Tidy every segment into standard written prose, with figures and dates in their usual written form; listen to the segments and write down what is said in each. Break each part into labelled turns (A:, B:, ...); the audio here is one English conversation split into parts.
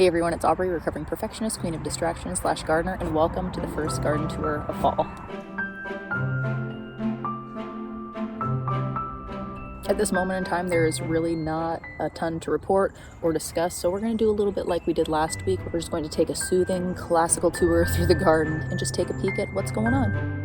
A: Hey everyone, it's Aubrey, recovering perfectionist, queen of distraction / gardener, and welcome to the first garden tour of fall. At this moment in time, there is really not a ton to report or discuss, so we're going to do a little bit like we did last week. We're just going to take a soothing, classical tour through the garden and just take a peek at what's going on.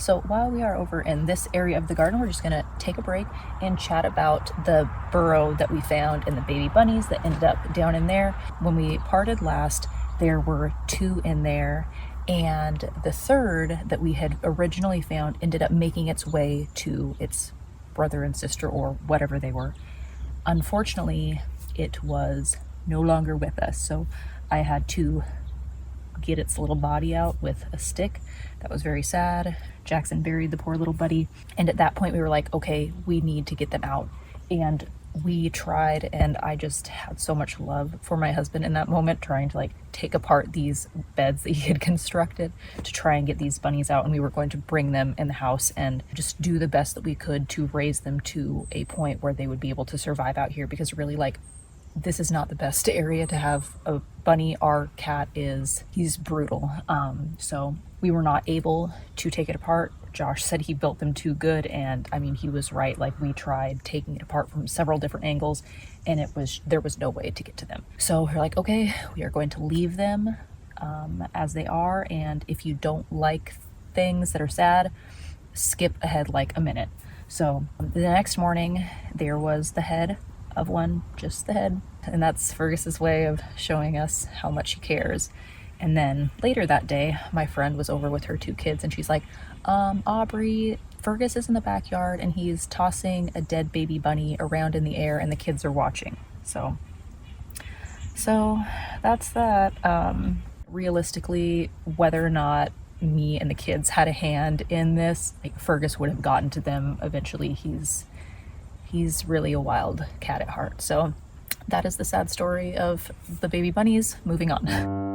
A: So while we are over in this area of the garden, we're just going to take a break and chat about the burrow that we found and the baby bunnies that ended up down in there. When we parted last, there were 2 in there, and the third that we had originally found ended up making its way to its brother and sister or whatever they were. Unfortunately, it was no longer with us, so I had to get its little body out with a stick. That was very sad. Jackson buried the poor little buddy, and at that point we were like, okay, we need to get them out. And we tried, and I just had so much love for my husband in that moment, trying to take apart these beds that he had constructed to try and get these bunnies out. And we were going to bring them in the house and just do the best that we could to raise them to a point where they would be able to survive out here, because really, this is not the best area to have a bunny. Our cat he's brutal. So we were not able to take it apart. Josh said he built them too good, and I mean, he was right. We tried taking it apart from several different angles, and there was no way to get to them. So we're like, okay, we are going to leave them as they are, and if you don't like things that are sad, skip ahead a minute. So the next morning, there was the head of one, just the head, and that's Fergus's way of showing us how much he cares. And then later that day, my friend was over with her 2 kids, and she's like, Aubrey, Fergus is in the backyard and he's tossing a dead baby bunny around in the air and the kids are watching. So that's that. Realistically, whether or not me and the kids had a hand in this, Fergus would have gotten to them eventually. He's really a wild cat at heart. So that is the sad story of the baby bunnies. Moving on.